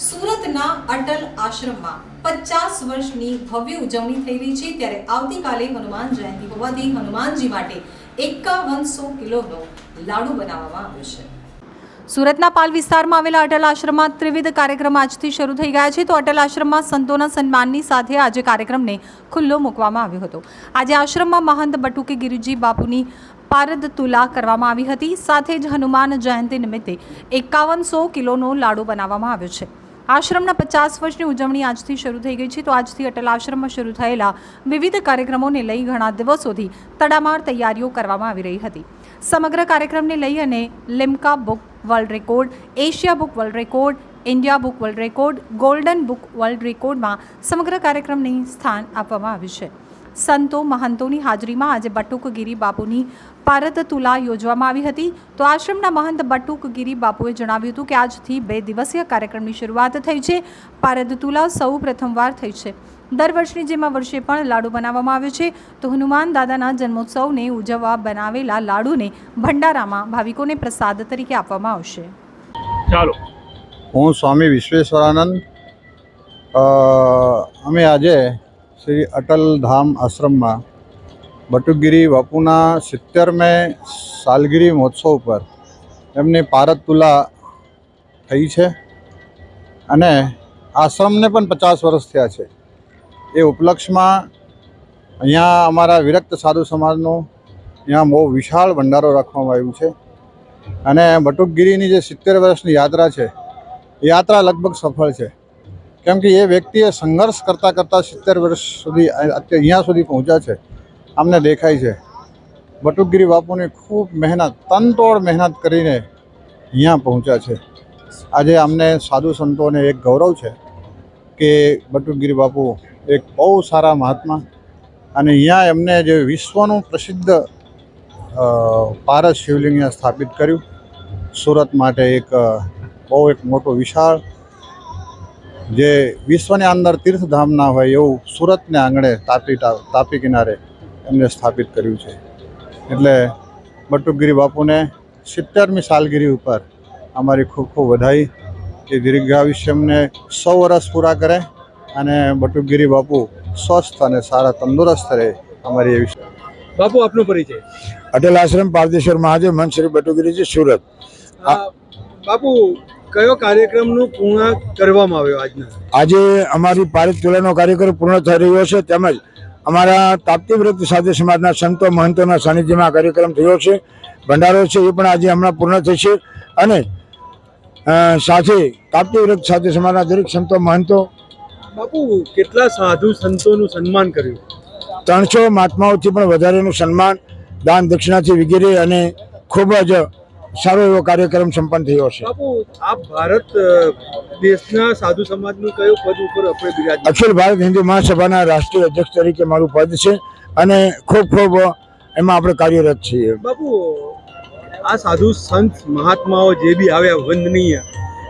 સુરતના અટલ આશ્રમમાં 50 વર્ષની ભવ્ય ઉજવણી થઈ રહી છે ત્યારે આવતીકાલે હનુમાન જયંતિ હોવાથી હનુમાનજી માટે 5100 કિલોનો લાડુ બનાવવામાં આવ્યો છે। સુરતના પાલ વિસ્તારમાં આવેલા અટલ આશ્રમમાં ત્રિવિધ કાર્યક્રમ આજથી શરૂ થઈ ગયા છે। તો અટલ આશ્રમમાં સંતોના સન્માનની સાથે આજે કાર્યક્રમને ખુલ્લો મૂકવામાં આવ્યો હતો। આજે આશ્રમમાં મહંત બટુકે ગિરિજી બાપુની પારદ તુલા કરવામાં આવી હતી। સાથે જ હનુમાન જયંતિ નિમિત્તે 5100 કિલોનો લાડુ બનાવવામાં આવ્યો છે। આશ્રમના 50 વર્ષની ઉજવણી આજથી શરૂ થઈ ગઈ છે। તો આજથી અટલ આશ્રમમાં શરૂ થયેલા વિવિધ કાર્યક્રમોને લઈ ઘણા દિવસોથી તડામાર તૈયારીઓ કરવામાં આવી રહી હતી। સમગ્ર કાર્યક્રમને લઈ અને Limca book world record, Asia book world record, India book world record, golden book world રેકોર્ડમાં સમગ્ર કાર્યક્રમને સ્થાન આપવામાં આવ્યું છે। સંતો મહંતોની હાજરીમાં આજે બટુકગીરી બાપુની પારદ તુલા યોજવામાં આવી હતી। તો આશ્રમના મહંત બટુકગીરી બાપુએ જણાવ્યું હતું કે આજથી 2 દિવસીય કાર્યક્રમની શરૂઆત થઈ છે। પારદ તુલા સૌ પ્રથમવાર થઈ છે। દર વર્ષની જેમ આ વર્ષે પણ લાડુ બનાવવામાં આવ્યો છે। તો હનુમાન દાદાના જન્મોત્સવને ઉજવવા બનાવેલા લાડુને ભંડારામાં ભાવિકોને પ્રસાદ તરીકે આપવામાં આવશે। ચાલો, હું સ્વામી વિશ્વેશ્વરાનંદ અમે આજે શ્રી અટલ ધામ આશ્રમમાં બટુકગીરી બાપુના 70મી સાલગીરી મહોત્સવ પર એમની પારદ તુલા થઈ છે અને આશ્રમને પણ 50 વર્ષ થયા છે। એ ઉપલક્ષમાં અહીંયા અમારા વિરક્ત સાધુ સમાજનો અહીંયા બહુ વિશાળ ભંડારો રાખવામાં આવ્યું છે અને બટુકગીરીની જે 70 વર્ષની યાત્રા છે એ યાત્રા લગભગ સફળ છે, કેમ કે એ વ્યક્તિએ સંઘર્ષ કરતાં 70 વર્ષ સુધી અહીંયા સુધી પહોંચ્યા છે। અમને દેખાય છે બટુકગીરી બાપુની ખૂબ મહેનત, તનતોડ મહેનત કરીને અહીંયા પહોંચ્યા છે। આજે અમને સાધુ સંતોને એક ગૌરવ છે કે બટુકગીરી બાપુ એક બહુ સારા મહાત્મા અને અહીંયા એમને જે વિશ્વનું પ્રસિદ્ધ પારસ શિવલિંગ સ્થાપિત કર્યું। સુરત માટે એક મોટું વિશાળ જે વિશ્વની અંદર તીર્થધામ ના હોય એવું સુરતને આંગણે તાપી કિનારે એમને સ્થાપિત કર્યું છે। એટલે બટુકગીરી બાપુને 70મી સાલગીરી ઉપર અમારી ખૂબ ખૂબ વધાઈ કે દીર્ઘાયુષ્ય એમને 100 વર્ષ પૂરા કરે અને બટુકગીરી બાપુ સ્વસ્થ અને સારા તંદુરસ્ત રહે, અમારી એવી। બાપુ, આપનો પરિચય? અટલ આશ્રમ પારદેશ્વર મહાદેવ મંચ શ્રી બટુકગીરીજી, સુરત। બાપુ, કયો કાર્યક્રમનું પૂર્ણ કરવામાં આવ્યો આજના? આજે અમારી પારદ તુલાનો કાર્યક્રમ પૂર્ણ થઈ રહ્યો છે, તેમજ અમારા તાપ્તી વ્રત સાધુ સમાજના સંતો મહંતોના સાનિધ્યમાં આ કાર્યક્રમ થયો છે। ભંડારો છે એ પણ આજે હમણાં પૂર્ણ થશે અને સાથે તાપ્તી વ્રત સાધુ સમાજના દરેક સંતો મહંતો। બાપુ, કેટલા સાધુ સંતોનું સન્માન કર્યું? 300 મહાત્માઓથી પણ વધારેનું સન્માન, દાન દક્ષિણાથી વગેરે અને ખૂબ જ સારો એવો કાર્યક્રમ સંપન્ન થયો છે। બાપુ, આપ ભારત દેશના સાધુ સમાજનું કયું પદ ઉપર આપણે બિરાજ? અખિલ ભારત હિન્દુ મહાસભાના રાષ્ટ્રીય અધ્યક્ષ તરીકે મારું પદ છે અને ખૂબ એમાં આપણે કાર્યરત છીએ। બાપુ, આ સાધુ સંત મહાત્માઓ જે બી આવ્યા વંદનીય,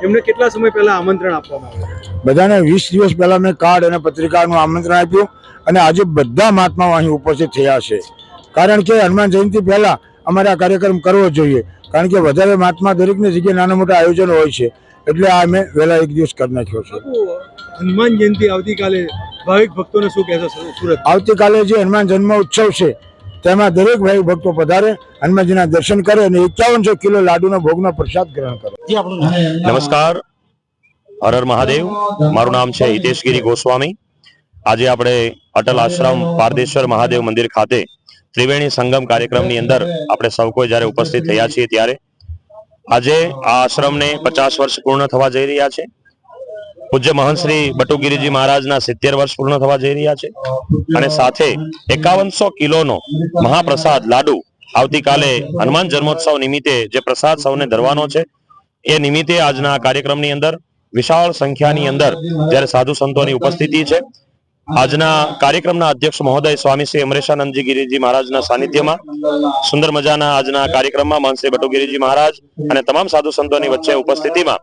એમને કેટલા સમય પહેલા આમંત્રણ આપવામાં આવ્યું? બધાને 20 દિવસ પહેલા મેં કાર્ડ અને પત્રિકાનું આમંત્રણ આપ્યું અને આજે બધા મહાત્માઓ અહીં ઉપસ્થિત થયા છે, કારણ કે હનુમાન જયંતિ પહેલા અમારે આ કાર્યક્રમ કરવો જોઈએ, કારણ કે વધારે મહાત્મા દરેકની જગ્યાએ નાના મોટા આયોજનો હોય છે, એટલે આ મેં વહેલા 1 દિવસ કરી નાખ્યો છે। હનુમાન જયંતિ આવતીકાલે ભાવિક ભક્તોને શું કહેશો? સુરત આવતીકાલે જે હનુમાન જન્મ ઉત્સવ છે તેમાં દરેક ભાઈ ભક્તો પધારે, હનુમાનજીના દર્શન કરે અને 5100 કિલો લાડુનો ભોગનો પ્રસાદ ગ્રહણ કરે। નમસ્કાર, હર હર મહાદેવ। મારું નામ છે હિતેશગીરી ગોસ્વામી। આજે આપણે અટલ આશ્રમ પારદેશ્વર મહાદેવ મંદિર ખાતે ત્રિવેણી સંગમ કાર્યક્રમની અંદર આપણે સૌ કોઈ જ્યારે ઉપસ્થિત થયા છીએ ત્યારે આજે આ આશ્રમને 50 વર્ષ પૂર્ણ થવા જઈ રહ્યા છે। પૂજ્ય મહંત શ્રી બટુકગીરીજી મહારાજના 70 વર્ષ પૂર્ણ થવા જઈ રહ્યા છે અને સાથે 5100 કિલોનો મહાપ્રસાદ લાડુ આવતીકાલે હનુમાન જન્મોત્સવ નિમિત્તે જે પ્રસાદ સૌને ધરવાનો છે એ નિમિત્તે આજના કાર્યક્રમની અંદર વિશાળ સંખ્યાની અંદર જ્યારે સાધુ સંતોની ઉપસ્થિતિ છે। આજના કાર્યક્રમના અધ્યક્ષ મહોદય સ્વામી શ્રી અમરેશાનંદજી ગિરિજી મહારાજના સાનિધ્યમાં સુંદર મજાના આજના કાર્યક્રમમાં મહંત શ્રી બટુકગીરીજી મહારાજ અને તમામ સાધુ સંતોની વચ્ચે ઉપસ્થિતિમાં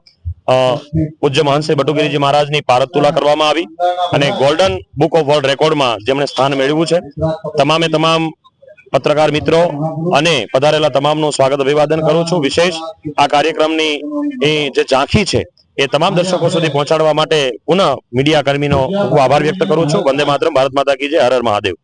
પૂજ્ય મહંત શ્રી બટુકગીરીજી મહારાજની પારદ તુલા કરવામાં આવી અને ગોલ્ડન બુક ઓફ વર્લ્ડ રેકોર્ડમાં જેમણે સ્થાન મેળવ્યું છે તમામે તમામ પત્રકાર મિત્રો અને પધારેલા તમામનું સ્વાગત અભિવાદન કરું છું। વિશેષ આ કાર્યક્રમની જે ઝાંખી છે એ તમામ દર્શકો સુધી પહોંચાડવા માટે પુનઃ મીડિયા કર્મીનો ખૂબ આભાર વ્યક્ત કરું છું. વંદે માતરમ, ભારત માતા કી જય, હર હર મહાદેવ.